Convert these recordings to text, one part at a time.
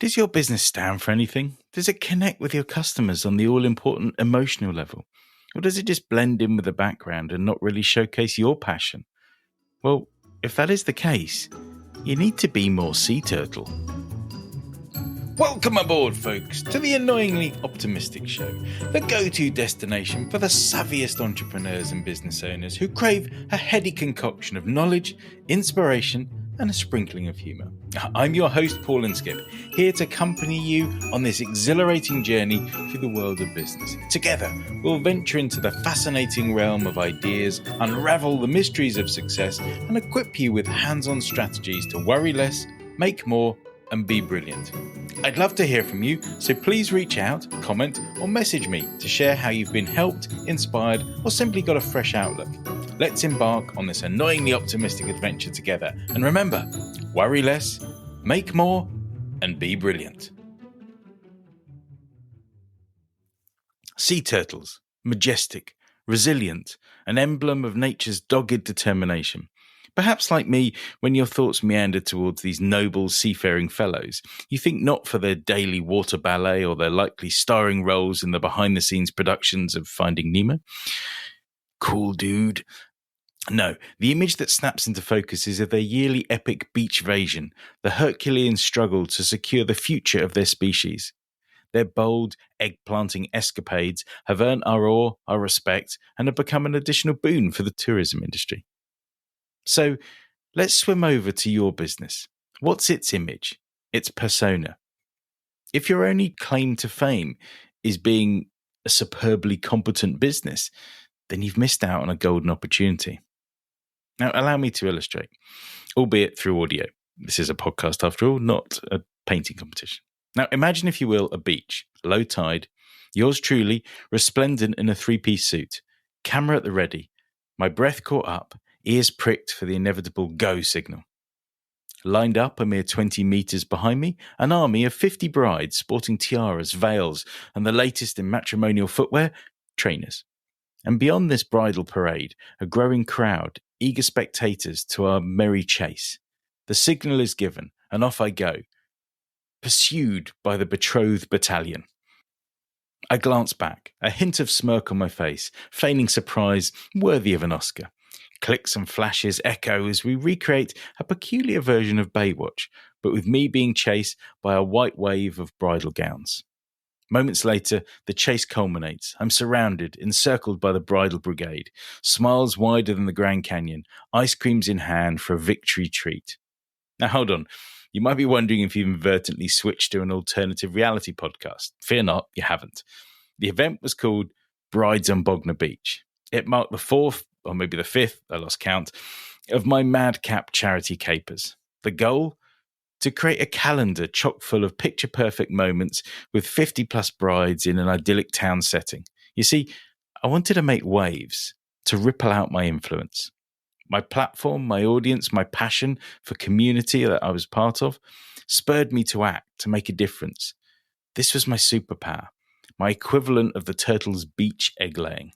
Does your business stand for anything? Does it connect with your customers on the all-important emotional level? Or does it just blend in with the background and not really showcase your passion? Well, if that is the case, you need to be more sea turtle. Welcome aboard, folks, to the Annoyingly Optimistic Show, the go-to destination for the savviest entrepreneurs and business owners who crave a heady concoction of knowledge, inspiration, and a sprinkling of humour. I'm your host, Paul and Skip, here to accompany you on this exhilarating journey through the world of business. Together, we'll venture into the fascinating realm of ideas, unravel the mysteries of success, and equip you with hands-on strategies to worry less, make more, and be brilliant. I'd love to hear from you, so please reach out, comment, or message me to share how you've been helped, inspired, or simply got a fresh outlook. Let's embark on this annoyingly optimistic adventure together. And remember, worry less, make more, and be brilliant. Sea turtles, majestic, resilient, an emblem of nature's dogged determination. Perhaps like me, when your thoughts meander towards these noble seafaring fellows, you think not for their daily water ballet or their likely starring roles in the behind-the-scenes productions of Finding Nemo. Cool dude. No, the image that snaps into focus is of their yearly epic beach invasion, the Herculean struggle to secure the future of their species. Their bold, egg-planting escapades have earned our awe, our respect, and have become an additional boon for the tourism industry. So, let's swim over to your business. What's its image? Its persona? If your only claim to fame is being a superbly competent business, then you've missed out on a golden opportunity. Now, allow me to illustrate, albeit through audio. This is a podcast after all, not a painting competition. Now, imagine, if you will, a beach, low tide, yours truly, resplendent in a three-piece suit, camera at the ready, my breath caught up, ears pricked for the inevitable go signal. Lined up a mere 20 metres behind me, an army of 50 brides sporting tiaras, veils, and the latest in matrimonial footwear, trainers. And beyond this bridal parade, a growing crowd, eager spectators to our merry chase. The signal is given, and off I go, pursued by the betrothed battalion. I glance back, a hint of smirk on my face, feigning surprise worthy of an Oscar. Clicks and flashes echo as we recreate a peculiar version of Baywatch, but with me being chased by a white wave of bridal gowns. Moments later, the chase culminates. I'm surrounded, encircled by the bridal brigade, smiles wider than the Grand Canyon, ice creams in hand for a victory treat. Now hold on, you might be wondering if you've inadvertently switched to an alternative reality podcast. Fear not, you haven't. The event was called Brides on Bognor Beach. It marked the fourth, or maybe the fifth, I lost count, of my madcap charity capers. The goal? To create a calendar chock full of picture-perfect moments with 50-plus brides in an idyllic town setting. You see, I wanted to make waves, to ripple out my influence. My platform, my audience, my passion for community that I was part of spurred me to act, to make a difference. This was my superpower, my equivalent of the turtle's beach egg-laying.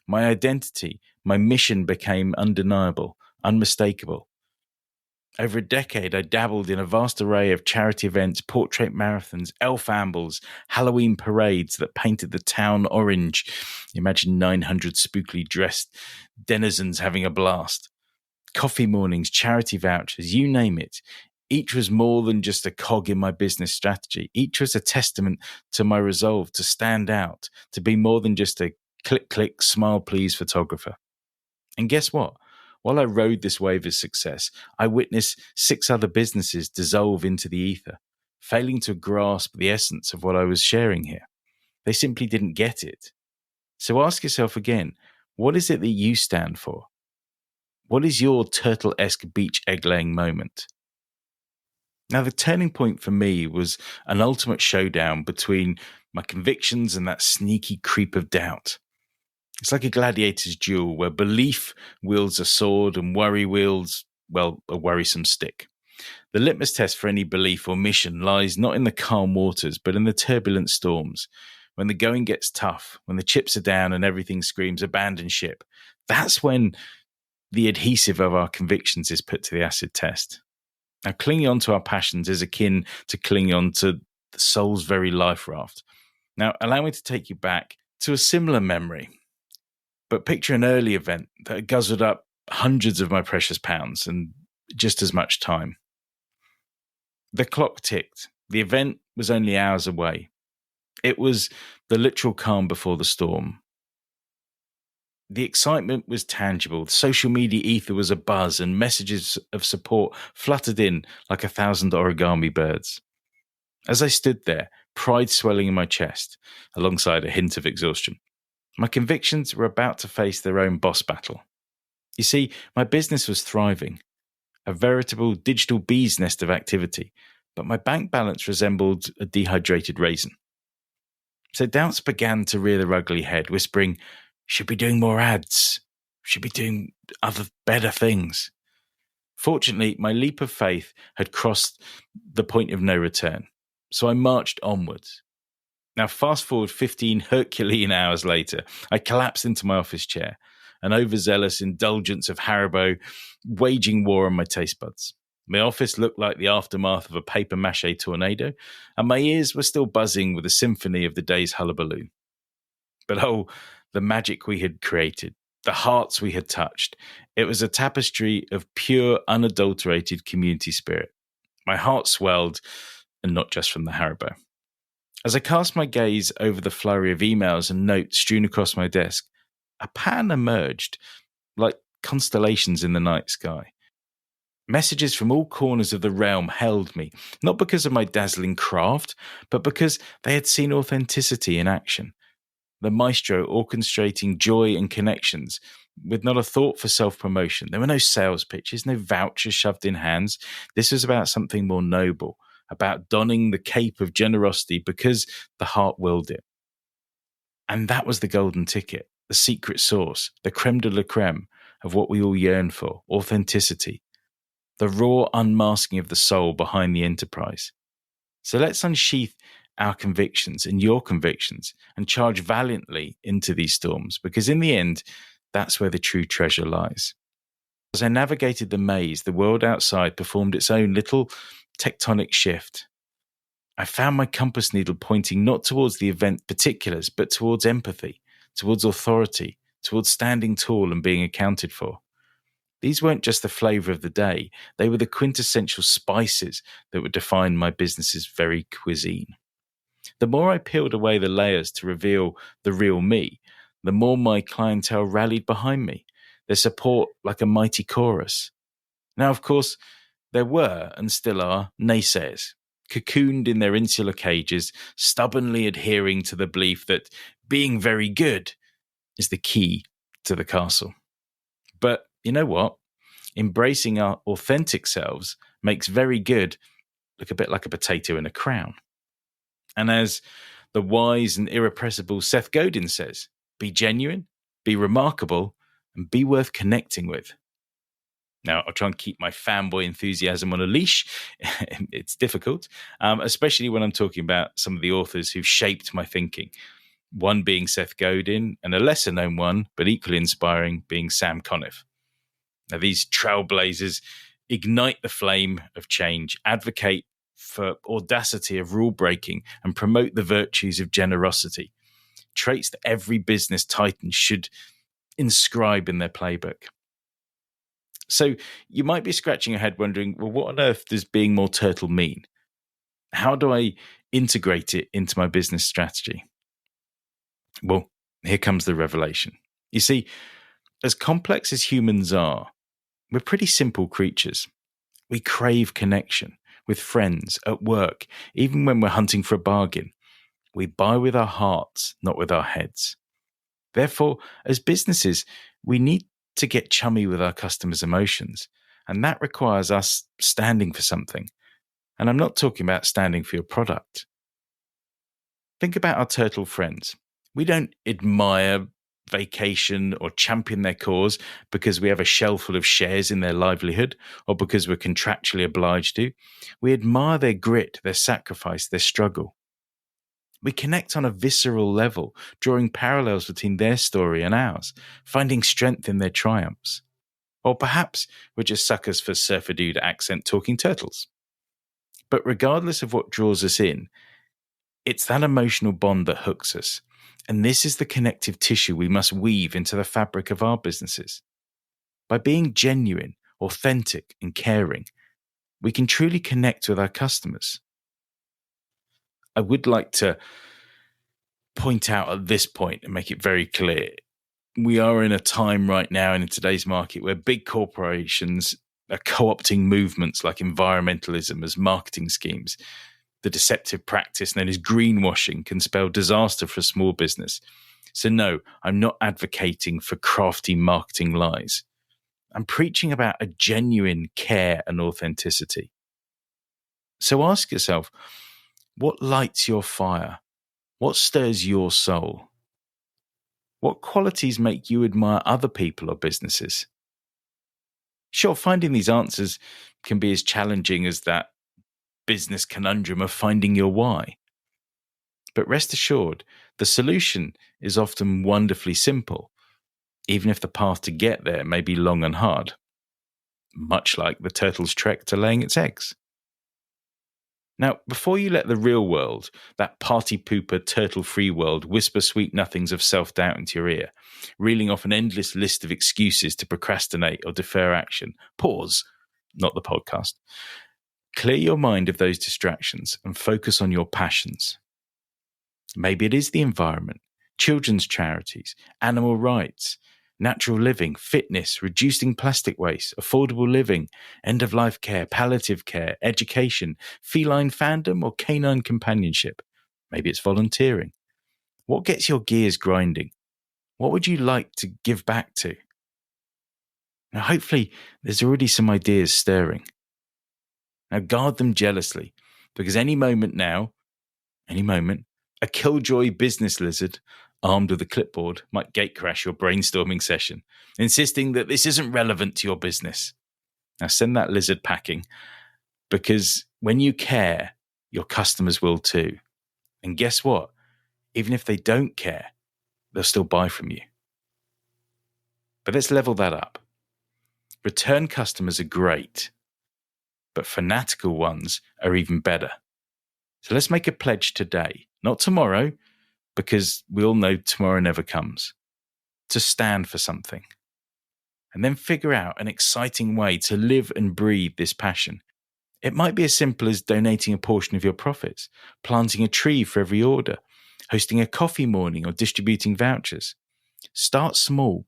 My identity, my mission became undeniable, unmistakable. Over a decade, I dabbled in a vast array of charity events, portrait marathons, elf ambles, Halloween parades that painted the town orange. Imagine 900 spookily dressed denizens having a blast. Coffee mornings, charity vouchers, you name it. Each was more than just a cog in my business strategy. Each was a testament to my resolve to stand out, to be more than just a click, click, smile, please photographer. And guess what? While I rode this wave of success, I witnessed 6 other businesses dissolve into the ether, failing to grasp the essence of what I was sharing here. They simply didn't get it. So ask yourself again, what is it that you stand for? What is your turtle-esque beach egg-laying moment? Now, the turning point for me was an ultimate showdown between my convictions and that sneaky creep of doubt. It's like a gladiator's duel where belief wields a sword and worry wields, well, a worrisome stick. The litmus test for any belief or mission lies not in the calm waters, but in the turbulent storms. When the going gets tough, when the chips are down and everything screams abandon ship, that's when the adhesive of our convictions is put to the acid test. Now, clinging on to our passions is akin to clinging on to the soul's very life raft. Now, allow me to take you back to a similar memory, but picture an early event that had guzzled up hundreds of my precious pounds and just as much time. The clock ticked. The event was only hours away. It was the literal calm before the storm. The excitement was tangible. The social media ether was abuzz, and messages of support fluttered in like 1,000 origami birds. As I stood there, pride swelling in my chest, alongside a hint of exhaustion, my convictions were about to face their own boss battle. You see, my business was thriving, a veritable digital bee's nest of activity, but my bank balance resembled a dehydrated raisin. So doubts began to rear their ugly head, whispering, should be doing more ads, should be doing other better things. Fortunately, my leap of faith had crossed the point of no return, so I marched onwards. Now, fast forward 15 Herculean hours later, I collapsed into my office chair, an overzealous indulgence of Haribo waging war on my taste buds. My office looked like the aftermath of a papier-mâché tornado, and my ears were still buzzing with the symphony of the day's hullabaloo. But oh, the magic we had created, the hearts we had touched. It was a tapestry of pure, unadulterated community spirit. My heart swelled, and not just from the Haribo. As I cast my gaze over the flurry of emails and notes strewn across my desk, a pattern emerged, like constellations in the night sky. Messages from all corners of the realm held me, not because of my dazzling craft, but because they had seen authenticity in action. The maestro orchestrating joy and connections with not a thought for self-promotion. There were no sales pitches, no vouchers shoved in hands. This was about something more noble, about donning the cape of generosity because the heart willed it. And that was the golden ticket, the secret sauce, the creme de la creme of what we all yearn for, authenticity, the raw unmasking of the soul behind the enterprise. So let's unsheath our convictions and your convictions and charge valiantly into these storms, because in the end, that's where the true treasure lies. As I navigated the maze, the world outside performed its own little tectonic shift. I found my compass needle pointing not towards the event particulars, but towards empathy, towards authority, towards standing tall and being accounted for. These weren't just the flavour of the day, they were the quintessential spices that would define my business's very cuisine. The more I peeled away the layers to reveal the real me, the more my clientele rallied behind me, their support like a mighty chorus. Now, of course, there were and still are naysayers, cocooned in their insular cages, stubbornly adhering to the belief that being very good is the key to the castle. But you know what? Embracing our authentic selves makes very good look a bit like a potato in a crown. And as the wise and irrepressible Seth Godin says, be genuine, be remarkable, and be worth connecting with. Now, I'll try and keep my fanboy enthusiasm on a leash. It's difficult, especially when I'm talking about some of the authors who've shaped my thinking. One being Seth Godin, and a lesser-known one, but equally inspiring, being Sam Conniff. Now, these trailblazers ignite the flame of change, advocate for audacity of rule breaking, and promote the virtues of generosity, traits that every business titan should inscribe in their playbook. So you might be scratching your head wondering, well, what on earth does being more turtle mean? How do I integrate it into my business strategy? Well, here comes the revelation. You see, as complex as humans are, we're pretty simple creatures. We crave connection with friends, at work, even when we're hunting for a bargain. We buy with our hearts, not with our heads. Therefore, as businesses, we need to get chummy with our customers' emotions, and that requires us standing for something. And I'm not talking about standing for your product. Think about our turtle friends. We don't admire, vacation, or champion their cause because we have a shell full of shares in their livelihood or because we're contractually obliged to. We admire their grit, their sacrifice, their struggle. We connect on a visceral level, drawing parallels between their story and ours, finding strength in their triumphs. Or perhaps we're just suckers for surfer dude accent talking turtles. But regardless of what draws us in, it's that emotional bond that hooks us. And this is the connective tissue we must weave into the fabric of our businesses. By being genuine, authentic, and caring, we can truly connect with our customers. I would like to point out at this point and make it very clear, we are in a time right now in today's market where big corporations are co-opting movements like environmentalism as marketing schemes. The deceptive practice known as greenwashing can spell disaster for a small business. So no, I'm not advocating for crafty marketing lies. I'm preaching about a genuine care and authenticity. So ask yourself, what lights your fire? What stirs your soul? What qualities make you admire other people or businesses? Sure, finding these answers can be as challenging as that business conundrum of finding your why. But rest assured, the solution is often wonderfully simple, even if the path to get there may be long and hard, much like the turtle's trek to laying its eggs. Now, before you let the real world, that party pooper, turtle-free world, whisper sweet nothings of self-doubt into your ear, reeling off an endless list of excuses to procrastinate or defer action, pause, not the podcast. Clear your mind of those distractions and focus on your passions. Maybe it is the environment, children's charities, animal rights, natural living, fitness, reducing plastic waste, affordable living, end-of-life care, palliative care, education, feline fandom, or canine companionship. Maybe it's volunteering. What gets your gears grinding? What would you like to give back to? Now, hopefully, there's already some ideas stirring. Now, guard them jealously, because any moment, a killjoy business lizard armed with a clipboard might gatecrash your brainstorming session, insisting that this isn't relevant to your business. Now send that lizard packing, because when you care, your customers will too. And guess what? Even if they don't care, they'll still buy from you. But let's level that up. Return customers are great, but fanatical ones are even better. So let's make a pledge today, not tomorrow, because we all know tomorrow never comes, to stand for something. And then figure out an exciting way to live and breathe this passion. It might be as simple as donating a portion of your profits, planting a tree for every order, hosting a coffee morning, or distributing vouchers. Start small,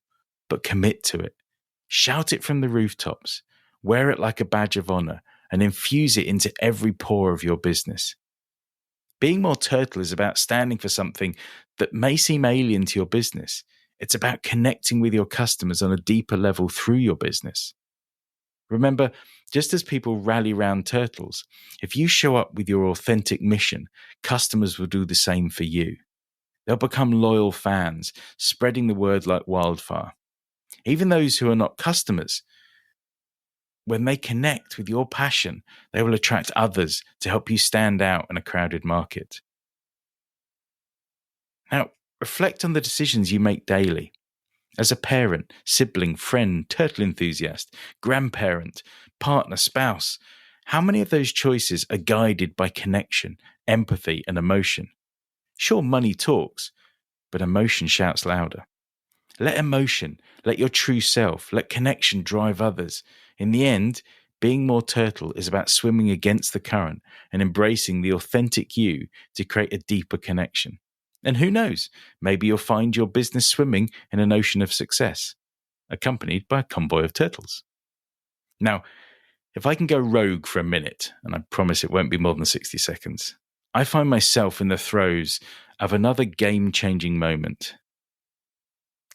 but commit to it. Shout it from the rooftops, wear it like a badge of honor, and infuse it into every pore of your business. Being more turtle is about standing for something that may seem alien to your business. It's about connecting with your customers on a deeper level through your business. Remember, just as people rally round turtles, if you show up with your authentic mission, customers will do the same for you. They'll become loyal fans, spreading the word like wildfire. Even those who are not customers, when they connect with your passion, they will attract others to help you stand out in a crowded market. Now, reflect on the decisions you make daily. As a parent, sibling, friend, turtle enthusiast, grandparent, partner, spouse, how many of those choices are guided by connection, empathy, and emotion? Sure, money talks, but emotion shouts louder. Let emotion, let your true self, let connection drive others. In the end, being more turtle is about swimming against the current and embracing the authentic you to create a deeper connection. And who knows, maybe you'll find your business swimming in an ocean of success, accompanied by a convoy of turtles. Now, if I can go rogue for a minute, and I promise it won't be more than 60 seconds, I find myself in the throes of another game-changing moment.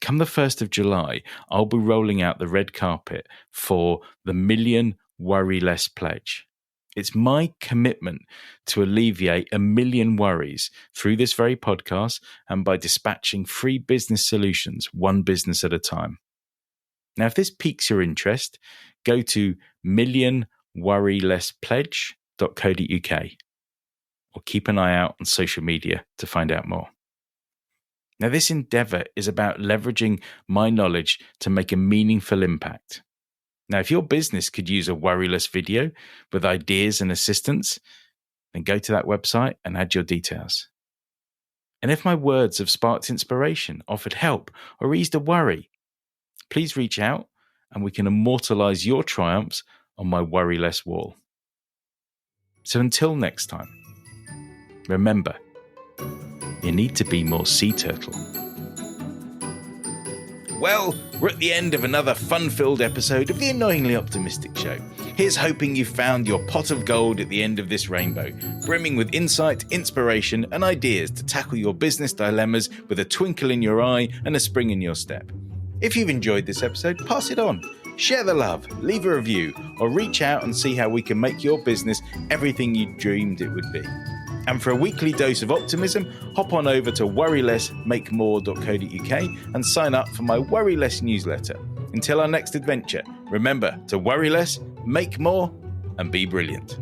Come the 1st of July, I'll be rolling out the red carpet for the Million Worry Less Pledge. It's my commitment to alleviate 1 million worries through this very podcast and by dispatching free business solutions, one business at a time. Now, if this piques your interest, go to millionworrylesspledge.co.uk or keep an eye out on social media to find out more. Now, this endeavor is about leveraging my knowledge to make a meaningful impact. Now, if your business could use a worryless video with ideas and assistance, then go to that website and add your details. And if my words have sparked inspiration, offered help, or eased a worry, please reach out and we can immortalize your triumphs on my worryless wall. So until next time, remember, you need to be more sea turtle. Well, we're at the end of another fun-filled episode of the Annoyingly Optimistic Show. Here's hoping you found your pot of gold at the end of this rainbow, brimming with insight, inspiration, and ideas to tackle your business dilemmas with a twinkle in your eye and a spring in your step. If you've enjoyed this episode, pass it on. Share the love, leave a review, or reach out and see how we can make your business everything you dreamed it would be. And for a weekly dose of optimism, hop on over to worrylessmakemore.co.uk and sign up for my Worry Less newsletter. Until our next adventure, remember to worry less, make more, and be brilliant.